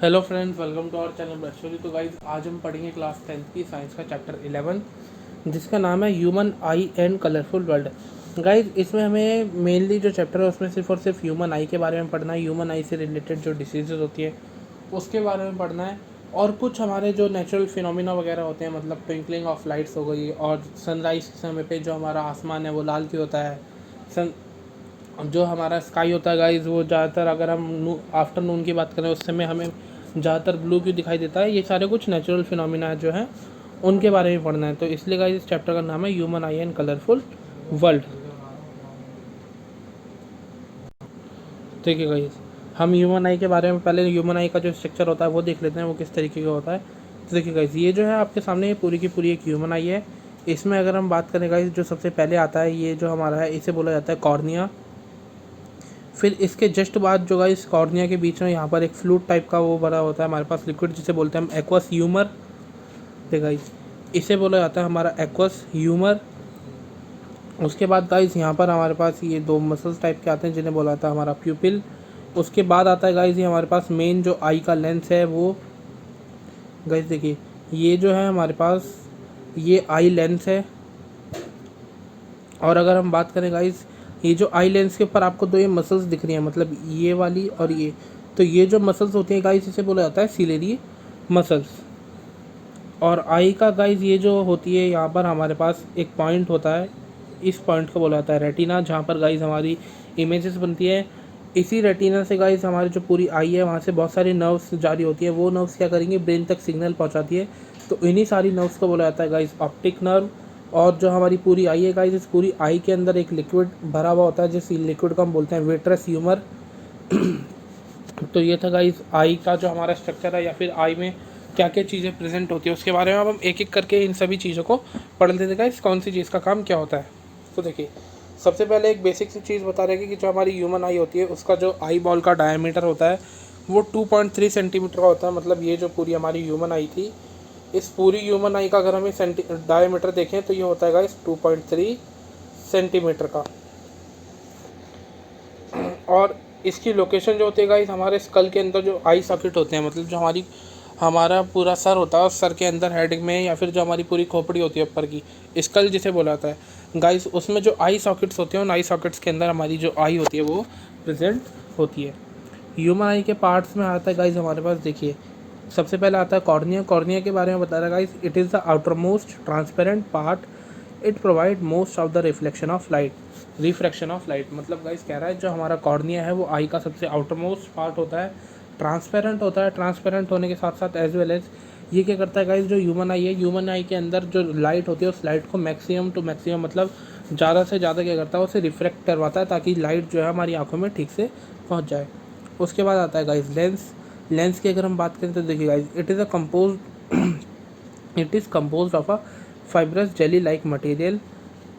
Hello friends, welcome to our channel actually. तो guys आज हम पढ़ेंगे क्लास 10th की साइंस का चैप्टर 11 जिसका नाम है human I and colourful world. Guys इसमें हमें मेनली जो चैप्टर है उसमें सिर्फ और सिर्फ ह्यूमन आई के बारे में पढ़ना है। ह्यूमन आई से रिलेटेड जो डिसीजेज होती है उसके बारे में पढ़ना है, और कुछ हमारे जो नेचुरल फिनोमिना वगैरह होते हैं, मतलब ट्विंकलिंग ऑफ लाइट्स हो गई, और सनराइज के समय पे जो हमारा आसमान है वो लाल क्यों होता है। सन जो हमारा स्काई होता है गाइज वो ज़्यादातर, अगर हम आफ्टरनून की बात करें उस समय हमें ज़्यादातर ब्लू क्यों दिखाई देता है। ये सारे कुछ नेचुरल फिनोमिना जो हैं उनके बारे में पढ़ना है। तो इसलिए गाइज इस चैप्टर का नाम है human I and colourful world. ठीक है गाइज, हम ह्यूमन आई के बारे में पहले ह्यूमन आई का जो स्ट्रक्चर होता है वो देख लेते हैं, वो किस तरीके का होता है। तो देखिए गाइज, ये जो है आपके सामने ये पूरी की पूरी एक ह्यूमन आई है। इसमें अगर हम बात करें गाइज, जो सबसे पहले आता है ये जो हमारा है इसे बोला जाता है कॉर्निया। फिर इसके जस्ट बाद जो गाइस कॉर्निया के बीच में यहाँ पर एक फ्लूट टाइप का वो भरा होता है हमारे पास लिक्विड, जिसे बोलते हैं हम एक्वस ह्यूमर। ठीक गाइस, इसे बोला जाता है हमारा एक्वस ह्यूमर। उसके बाद गाइस यहाँ पर हमारे पास ये दो मसल्स टाइप के आते हैं जिन्हें बोला जाता है हमारा प्यूपिल। उसके बाद आता है गाइस ये हमारे पास मेन जो आई का लेंस है वो। गाइस देखिए, ये जो है हमारे पास ये आई लेंस है। और अगर हम बात करें गाइस, ये जो आई लेंस के ऊपर आपको दो ये मसल्स दिख रही हैं, मतलब ये वाली और ये, तो ये जो मसल्स होती हैं गाइस इसे बोला जाता है सिलेरी मसल्स। और आई का गाइस ये जो होती है यहाँ पर हमारे पास एक पॉइंट होता है, इस पॉइंट को बोला जाता है रेटिना, जहाँ पर गाइस हमारी इमेजेस बनती है। इसी रेटिना से गाइस हमारी जो पूरी आई है वहाँ से बहुत सारी नर्व्स जारी होती है, वो नर्व्स क्या करेंगे, ब्रेन तक सिग्नल पहुँचाती है। तो इन्हीं सारी नर्व्स को बोला जाता है गाइस ऑप्टिक नर्व। और जो हमारी पूरी आई है गाइस, इस पूरी आई के अंदर एक लिक्विड भरा हुआ होता है, जिस लिक्विड को हम बोलते हैं विट्रस ह्यूमर। तो ये था गाइस आई का जो हमारा स्ट्रक्चर है, या फिर आई में क्या क्या चीज़ें प्रेजेंट होती है उसके बारे में अब हम एक एक करके इन सभी चीज़ों को पढ़ लेते हैं गाइस, कौन सी चीज़ का काम क्या होता है। तो देखिए, सबसे पहले एक बेसिक सी चीज़ बता रहे कि जो हमारी ह्यूमन आई होती है उसका जो आई बॉल का डायमीटर होता है वो 2.3 सेंटीमीटर का होता है। मतलब ये जो पूरी हमारी ह्यूमन आई थी, इस पूरी ह्यूमन आई का अगर हमें डायमीटर देखें तो ये होता है गाइस 2.3 सेंटीमीटर का। और इसकी लोकेशन जो होती है गाइस हमारे स्कल के अंदर जो आई सॉकेट होते हैं, मतलब जो हमारा पूरा सर होता है उस सर के अंदर हेड में, या फिर जो हमारी पूरी खोपड़ी होती है ऊपर की स्कल जिसे बोला जाता है गाइस, उसमें जो आई सॉकेट्स होते हैं उन आई सॉकेट्स के अंदर हमारी जो आई होती है वो प्रेजेंट होती है। ह्यूमन आई के पार्ट्स में आता है गाइस हमारे पास, देखिए सबसे पहले आता है कॉर्निया। कॉर्निया के बारे में बता रहा है guys, it is the outer most transparent part, it provide most of the reflection of light. Refraction of light मतलब गाइस कह रहा है जो हमारा कॉर्निया है वो आई का सबसे आउटर मोस्ट पार्ट होता है, ट्रांसपेरेंट होता है। ट्रांसपेरेंट होने के साथ साथ एज वेल एज ये क्या करता है गाइस, जो ह्यूमन आई है, ह्यूमन आई के अंदर जो लाइट होती है उस लाइट को मैक्सिमम टू मैक्सिमम, मतलब ज़्यादा से ज़्यादा क्या करता है, उसे रिफ्लेक्ट करवाता है ताकि लाइट जो है हमारी आंखों में ठीक से पहुंच जाए। उसके बाद आता है गाइस लेंस। लेंस की अगर हम बात करें तो देखिए guys, it is compose of a fibrous jelly like material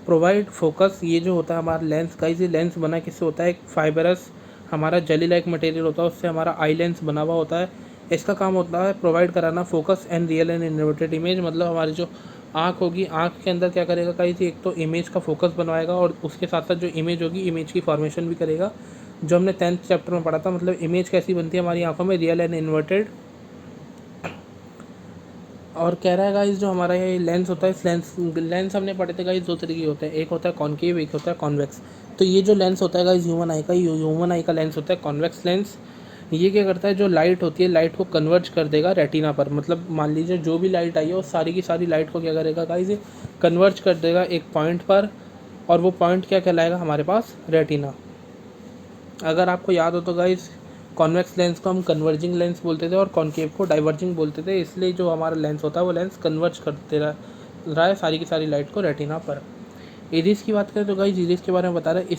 provide focus. ये जो होता है हमारा लेंस गाइस, ये लेंस बना किससे होता है, एक फाइबरस हमारा जेली लाइक मटेरियल होता है, उससे हमारा आई लेंस बना हुआ होता है। इसका काम होता है प्रोवाइड कराना focus and real and inverted image. मतलब हमारी जो आँख होगी, आँख के अंदर क्या करेगा गाइस, एक तो इमेज का फोकस बनवाएगा और उसके साथ साथ जो इमेज होगी इमेज की फॉर्मेशन भी करेगा, जो हमने 10th चैप्टर में पढ़ा था। मतलब इमेज कैसी बनती है हमारी आंखों में, रियल एंड इन्वर्टेड। और कह रहा है गाइस जो हमारा ये लेंस होता है, इस लेंस हमने पढ़े थे गाइस दो तरीके होते हैं, एक होता है कॉनकेव, एक होता है कॉन्वेक्स। तो ये जो लेंस होता है गाइस ह्यूमन आई का, ह्यूमन आई का लेंस होता है कॉन्वेक्स लेंस। ये क्या करता है, जो लाइट होती है लाइट को कन्वर्ज कर देगा रेटिना पर। मतलब मान लीजिए जो भी लाइट आई है वो सारी की सारी लाइट को क्या करेगा गाइस, ये कन्वर्ज कर देगा एक पॉइंट पर, और वो पॉइंट क्या कहलाएगा हमारे पास, रेटिना। अगर आपको याद हो तो गाइस, कॉन्वेक्स लेंस को हम कन्वर्जिंग लेंस बोलते थे और कॉनकेव को डाइवर्जिंग बोलते थे। इसलिए जो हमारा लेंस होता है वो लेंस कन्वर्ज करते रहा है सारी की सारी लाइट को रेटिना पर। इरिस की बात करें तो गाइस, इरिस के बारे में बता रहे हैं,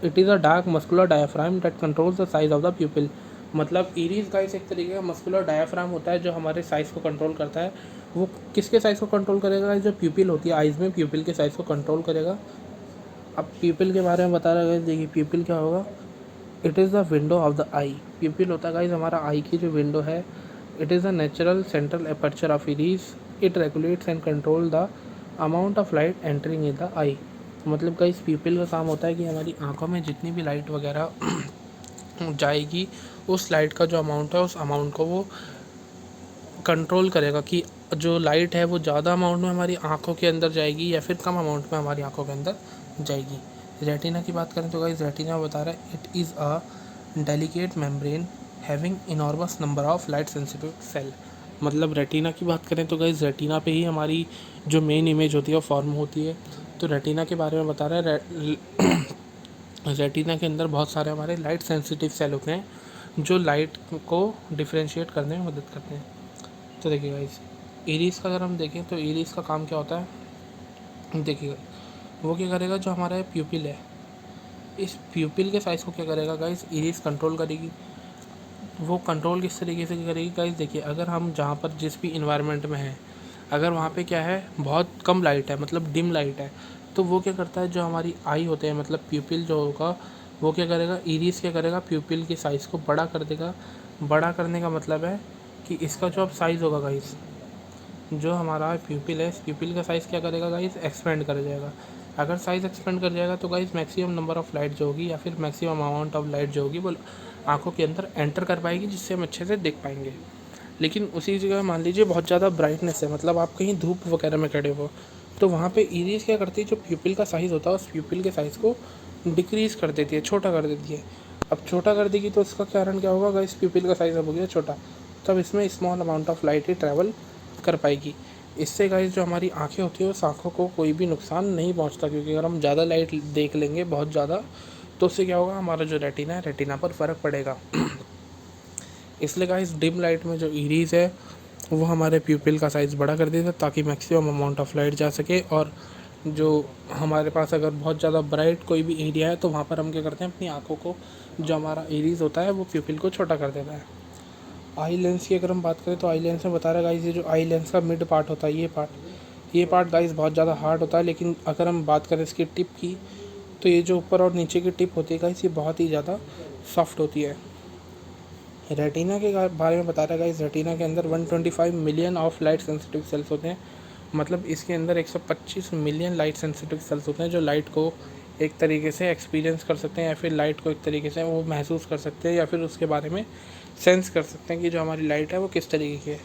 it is a dark muscular diaphragm that controls the size of the प्यूपिल। मतलब इरिस गाइस एक तरीके का मस्कुलर डायाफ्राम होता है जो हमारे साइज़ को कंट्रोल करता है। वो किसके साइज़ को कंट्रोल करेगा, जो प्यूपिल होती है आइज़ में, प्यूपिल के साइज़ को कंट्रोल करेगा। अब प्यूपिल के बारे में बता रहे हैं, देखिए प्यूपिल क्या होगा, it is the window of the eye. Pupil होता है गाइस हमारा आई की जो विंडो है। It is a natural central aperture of iris, it regulates and control the amount of light entering in the eye. मतलब guys प्यूपिल का काम होता है कि हमारी आंखों में जितनी भी लाइट वगैरह जाएगी, उस लाइट का जो अमाउंट है उस अमाउंट को वो कंट्रोल करेगा कि जो लाइट है वो ज़्यादा अमाउंट में हमारी आँखों के अंदर जाएगी या फिर कम अमाउंट में हमारी आँखों के अंदर जाएगी। रेटिना की बात करें तो गाइस रेटिना बता रहा है it is a delicate membrane having enormous number of light sensitive cell. मतलब रेटिना की बात करें तो गाइस रेटिना पे ही हमारी जो मेन इमेज होती है वो फॉर्म होती है। तो रेटिना के बारे में बता रहा है रेटिना के अंदर बहुत सारे हमारे लाइट सेंसिटिव सेल होते हैं जो लाइट को डिफ्रेंशिएट करने में मदद करते हैं। तो देखिए गाइस इरिस का अगर हम देखें तो इरिस का काम क्या होता है, देखिएगा वो क्या करेगा, जो हमारा प्यूपिल है इस प्यूपिल के साइज़ को क्या करेगा गाइस, इरिस कंट्रोल करेगी। वो कंट्रोल किस तरीके से करेगी गाइस, देखिए अगर हम जहाँ पर जिस भी इन्वायरमेंट में हैं, अगर वहाँ पे क्या है बहुत कम लाइट है, मतलब डिम लाइट है, तो वो क्या करता है जो हमारी आई होते हैं मतलब प्यूपिल जो होगा वो क्या करेगा, इरिस क्या करेगा प्यूपिल के साइज़ को बड़ा कर देगा। बड़ा करने का मतलब है कि इसका जो अब साइज़ होगा गाइस, जो हमारा प्यूपिल है इस प्यूपिल का साइज़ क्या करेगा गाइस, एक्सपेंड कर जाएगा। अगर साइज़ एक्सपेंड कर जाएगा तो guys maximum number of light जो होगी या फिर मैक्सिमम अमाउंट ऑफ लाइट जो होगी वो आँखों के अंदर एंटर कर पाएगी, जिससे हम अच्छे से देख पाएंगे। लेकिन उसी जगह मान लीजिए बहुत ज़्यादा ब्राइटनेस है, मतलब आप कहीं धूप वगैरह में खड़े हो, तो वहाँ पे इरिस क्या करती है, जो प्यूपिल का साइज़ होता है उस प्यूपिल के साइज़ को डिक्रीज़ कर देती है, छोटा कर देती है। अब छोटा कर देगी तो उसका कारण क्या होगा गाइस, प्यूपिल का साइज़ अब हो गया छोटा, तब इसमें small amount of light he travel कर पाएगी। इससे गाइस जो हमारी आँखें होती है उस आँखों को कोई भी नुकसान नहीं पहुँचता, क्योंकि अगर हम ज़्यादा लाइट देख लेंगे बहुत ज़्यादा तो उससे क्या होगा, हमारा जो रेटिना है रेटिना पर फ़र्क पड़ेगा। इसलिए गाइस डिम लाइट में जो इरीज़ है वो हमारे प्यूपिल का साइज़ बड़ा कर देता है ताकि मैक्सिमम अमाउंट ऑफ लाइट जा सके। और जो हमारे पास अगर बहुत ज़्यादा ब्राइट कोई भी एरिया है तो वहाँ पर हम क्या करते हैं, अपनी आँखों को जो हमारा इरीज़ होता है वो प्यूपिल को छोटा कर देता है। आई लेंस की अगर हम बात करें तो आई लेंस में बता रहा है गाइस, ये जो आई लेंस का मिड पार्ट होता है ये पार्ट गाइस बहुत ज़्यादा हार्ड होता है। लेकिन अगर हम बात करें इसकी टिप की तो ये जो ऊपर और नीचे की टिप होती है गाइस ये बहुत ही ज़्यादा सॉफ्ट होती है। रेटिना के बारे में बता रहा है गाइस, रेटिना के अंदर 125 million of light sensitive sales होते हैं। मतलब इसके अंदर 125 मिलियन लाइट सेंसिटिव सेल्स होते हैं जो लाइट को एक तरीके से एक्सपीरियंस कर सकते हैं या फिर लाइट को एक तरीके से वो महसूस कर सकते हैं या फिर उसके बारे में सेंस कर सकते हैं कि जो हमारी लाइट है वो किस तरीके की है।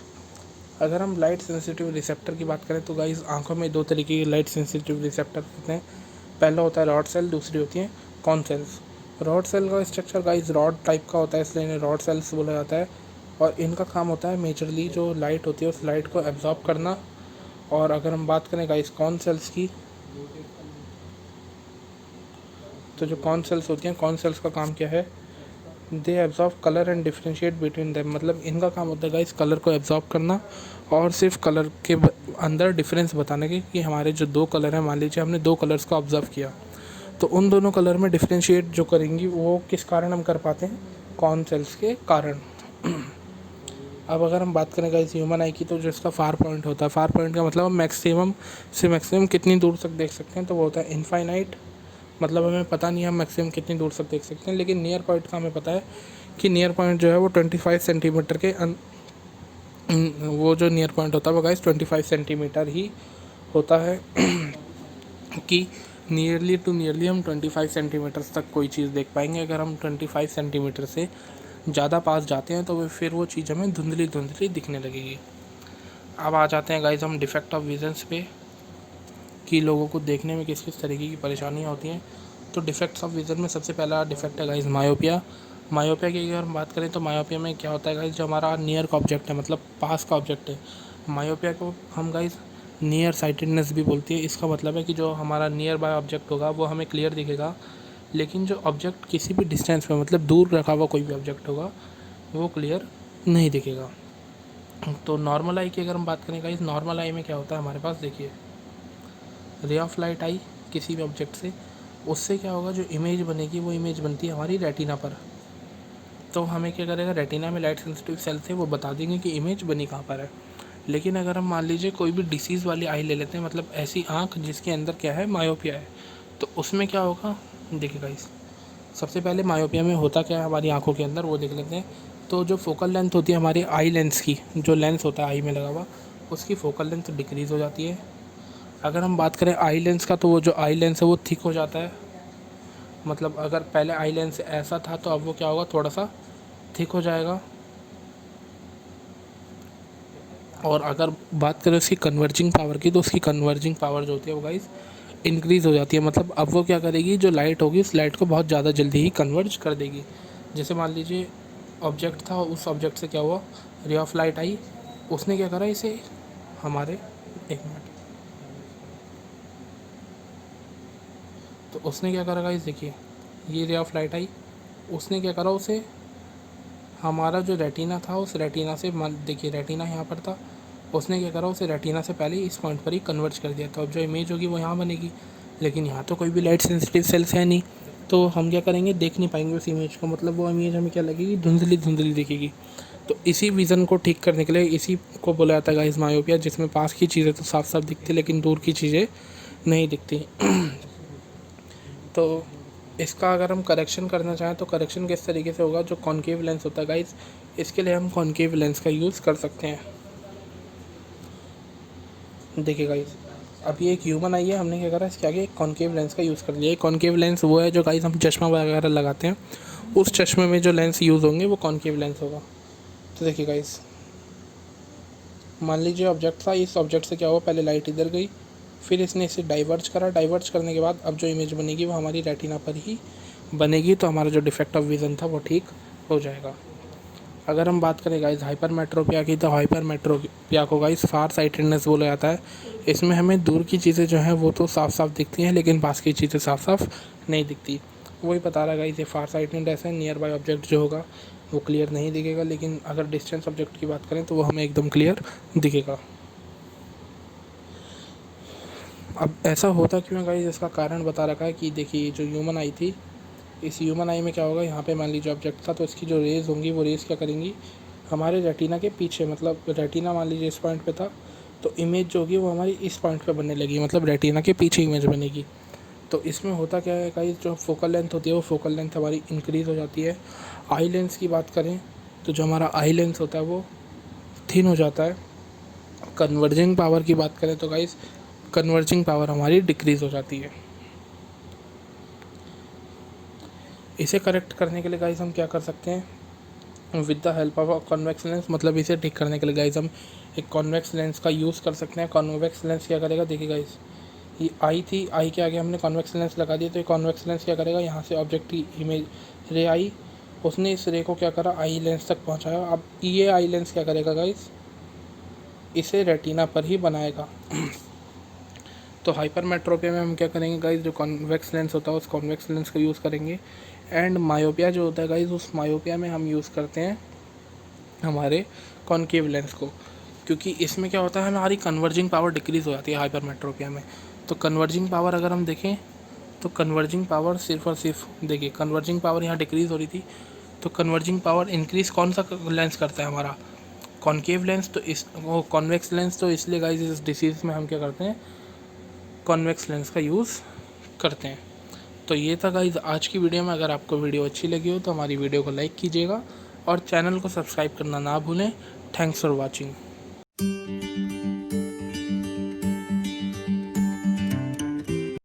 अगर हम लाइट सेंसिटिव रिसेप्टर की बात करें तो गाइस आंखों में दो तरीके के लाइट सेंसिटिव रिसेप्टर होते हैं। पहला होता है रॉड सेल, दूसरी होती है कॉन सेल्स। रॉड सेल का स्ट्रक्चर गाइस रॉड टाइप का होता है, इसलिए इन्हें रॉड सेल्स बोला जाता है। और इनका काम होता है मेजरली जो लाइट होती है उस लाइट को एब्जॉर्ब करना। और अगर हम बात करें गाइस कॉन सेल्स की, तो जो कॉन सेल्स होती हैं, कॉन सेल्स का काम क्या है, they absorb colour and differentiate between them. मतलब इनका काम होता है गाइस कलर को एब्जॉर्ब करना और सिर्फ कलर के अंदर डिफरेंस बताने की, कि हमारे जो दो कलर हैं, मान लीजिए हमने दो कलर्स को ऑब्जर्व किया तो उन दोनों कलर में डिफ्रेंशिएट जो करेंगी वो किस कारण हम कर पाते हैं, कॉन सेल्स के कारण। अब अगर हम बात करें गाइस ह्यूमन आई की, तो जो इसका फार पॉइंट होता है, फार पॉइंट का मतलब हम मैक्सिमम से मैक्सिमम कितनी दूर तक देख सकते हैं, तो वो होता है इनफाइनाइट। मतलब हमें पता नहीं है हम मैक्सिमम कितनी दूर तक देख सकते हैं, लेकिन नियर पॉइंट का हमें पता है कि नियर पॉइंट जो है वो 25 सेंटीमीटर के वो जो नियर पॉइंट होता है वो गाइस 25 सेंटीमीटर ही होता है। कि नियरली टू नियरली हम 25 सेंटीमीटर तक कोई चीज़ देख पाएंगे। अगर हम 25 सेंटीमीटर से ज़्यादा पास जाते हैं तो फिर वो चीज़ हमें धुंधली धुंधली दिखने लगेगी। अब आ जाते हैं गाइस हम डिफेक्ट ऑफ विजन्स पे, कि लोगों को देखने में किस किस तरीके की परेशानियाँ होती हैं। तो डिफेक्ट्स ऑफ विज़न में सबसे पहला डिफेक्ट है गाइस मायोपिया। मायोपिया की अगर हम बात करें तो मायोपिया में क्या होता है गाइस, जो हमारा नियर का ऑब्जेक्ट है, मतलब पास का ऑब्जेक्ट है, मायोपिया को हम गाइस नियर साइटेडनेस भी बोलती है। इसका मतलब है कि जो हमारा नियर बाय ऑब्जेक्ट होगा वो हमें क्लियर दिखेगा, लेकिन जो ऑब्जेक्ट किसी भी डिस्टेंस पे मतलब दूर रखा हुआ कोई भी ऑब्जेक्ट होगा वो क्लियर नहीं दिखेगा। तो नॉर्मल आई की अगर हम बात करें गाइस, नॉर्मल आई में क्या होता है हमारे पास, देखिए रे ऑफ लाइट आई किसी भी ऑब्जेक्ट से, उससे क्या होगा, जो इमेज बनेगी वो इमेज बनती है हमारी रेटिना पर। तो हमें क्या करेगा, रेटिना में लाइट सेंसिटिव सेल्स है वो बता देंगे कि इमेज बनी कहाँ पर है। लेकिन अगर हम मान लीजिए कोई भी डिसीज़ वाली आई ले लेते हैं, मतलब ऐसी आँख जिसके अंदर क्या है, मायोपिया है, तो उसमें क्या होगा, देखिए गाइस सबसे पहले मायोपिया में होता क्या है हमारी आँखों के अंदर वो देख लेते हैं। तो जो फोकल लेंथ होती है हमारी आई लेंस की, जो लेंस होता है आई में लगा हुआ, उसकी फोकल लेंथ डिक्रीज़ हो जाती है। अगर हम बात करें आई लेंस का, तो वो जो आई लेंस है वो थिक हो जाता है। मतलब अगर पहले आई लेंस ऐसा था तो अब वो क्या होगा, थोड़ा सा थिक हो जाएगा। और अगर बात करें उसकी कन्वर्जिंग पावर की, तो उसकी कन्वर्जिंग पावर जो होती है वो गाइस इंक्रीज़ हो जाती है। मतलब अब वो क्या करेगी, जो लाइट होगी उस लाइट को बहुत ज़्यादा जल्दी ही कन्वर्ज कर देगी। जैसे मान लीजिए ऑब्जेक्ट था, उस ऑब्जेक्ट से क्या हुआ, रे ऑफ लाइट आई, उसने क्या करा इसे हमारे, एक मिनट, तो उसने क्या करा गाइस, देखिए ये रे ऑफ लाइट आई, उसने क्या करा, उसे हमारा जो रेटिना था उस रेटिना से, देखिए रेटिना यहाँ पर था, उसने क्या करा, उसे रेटिना से पहले इस पॉइंट पर ही कन्वर्ज कर दिया। तो अब जो इमेज होगी वो यहाँ बनेगी, लेकिन यहाँ तो कोई भी लाइट सेंसिटिव सेल्स है नहीं, तो हम क्या करेंगे, देख नहीं पाएंगे उस इमेज को। मतलब वो इमेज हमें क्या लगेगी, धुंधली धुंधली दिखेगी। तो इसी विज़न को ठीक करने के लिए इसी को बोला जाता है गाइस मायोपिया, जिसमें पास की चीज़ें तो साफ साफ दिखती लेकिन दूर की चीज़ें नहीं दिखती। तो इसका अगर हम करेक्शन करना चाहें तो करेक्शन किस तरीके से होगा, जो कॉनकेव लेंस होता है गाइस, इसके लिए हम कॉनकेव लेंस का यूज़ कर सकते हैं। देखिए गाइस, अब ये एक ह्यूमन आई है, हमने क्या करा, इसके आगे एक कॉनकेव लेंस का यूज़ कर लिया। कॉनकेव लेंस वो है जो गाइस हम चश्मा वगैरह लगाते हैं, उस चश्मे में जो लेंस यूज़ होंगे वो कॉनकेव लेंस होगा। तो देखिए गाइस, मान लीजिए ऑब्जेक्ट था, इस ऑब्जेक्ट से क्या हुआ, पहले लाइट इधर गई, फिर इसने इसे डाइवर्ज करा, डाइवर्ज करने के बाद अब जो इमेज बनेगी वो हमारी रेटिना पर ही बनेगी। तो हमारा जो डिफेक्ट ऑफ विज़न था वो ठीक हो जाएगा। अगर हम बात करें गाइस हाइपरमेट्रोपिया की, तो हाइपरमेट्रोपिया को गाइस फार साइटेडनेस बोला जाता है। इसमें हमें दूर की चीज़ें जो हैं वो तो साफ साफ दिखती हैं, लेकिन पास की चीज़ें साफ साफ नहीं दिखती। वही बता रहा गाइस, ये फार साइटेडनेस है। नियर बाय ऑब्जेक्ट जो होगा वो क्लियर नहीं दिखेगा, लेकिन अगर डिस्टेंस ऑब्जेक्ट की बात करें तो वो हमें एकदम क्लियर दिखेगा। अब ऐसा होता क्यों है गाइस, इसका कारण बता रखा है कि देखिए जो ह्यूमन आई थी, इस ह्यूमन आई में क्या होगा, यहाँ पे मान लीजिए ऑब्जेक्ट था, तो इसकी जो रेज़ होंगी वो रेज़ क्या करेंगी, हमारे रेटिना के पीछे, मतलब रेटिना मान लीजिए इस पॉइंट पे था, तो इमेज जो होगी वो हमारी इस पॉइंट पे बनने लगी, मतलब रेटिना के पीछे इमेज बनेगी। तो इसमें होता क्या है गाइस, जो फोकल लेंथ होती है वो फोकल लेंथ हमारी इंक्रीज़ हो जाती है। आई लेंस की बात करें तो जो हमारा आई लेंस होता है वो थिन हो जाता है। कन्वर्जिंग पावर की बात करें तो गाइस, कन्वर्जिंग पावर हमारी डिक्रीज़ हो जाती है। इसे करेक्ट करने के लिए गाइस हम क्या कर सकते हैं, with the help of a convex lens, मतलब इसे ठीक करने के लिए गाइस हम एक कॉन्वेक्स लेंस का यूज़ कर सकते हैं। कॉन्वेक्स लेंस क्या करेगा, देखिए गाइस, ये आई थी, आई के आगे हमने कॉन्वेक्स लेंस लगा दिया, तो ये कॉन्वेक्स लेंस क्या करेगा, यहाँ से ऑब्जेक्ट की इमेज रे आई, उसने इस रे को क्या करा, आई लेंस तक पहुँचाया। अब ये आई लेंस क्या करेगा गाइस, इसे रेटिना पर ही बनाएगा। तो हाइपरमेट्रोपिया में हम क्या करेंगे गाइस, जो कॉन्वेक्स लेंस होता है उस कॉन्वेक्स लेंस का यूज़ करेंगे। एंड मायोपिया जो होता है गाइस, उस मायोपिया में हम यूज़ करते हैं हमारे कॉनकेव लेंस को, क्योंकि इसमें क्या होता है, हमारी कन्वर्जिंग पावर डिक्रीज़ हो जाती है हाइपरमेट्रोपिया में। तो कन्वर्जिंग पावर अगर हम देखें तो कन्वर्जिंग पावर सिर्फ और सिर्फ, देखिए कन्वर्जिंग पावर यहाँ डिक्रीज़ हो रही थी, तो कन्वर्जिंग पावर इंक्रीज़ कौन सा लेंस करता है, हमारा कॉनकेव लेंस। तो इस वो कॉन्वेक्स लेंस, तो इसलिए गाइस इस डिसीज़ में हम क्या करते हैं, कॉन्वेक्स लेंस का यूज़ करते हैं। तो ये था गाइस आज की वीडियो में। अगर आपको वीडियो अच्छी लगी हो तो हमारी वीडियो को लाइक कीजिएगा और चैनल को सब्सक्राइब करना ना भूलें। Thanks for watching.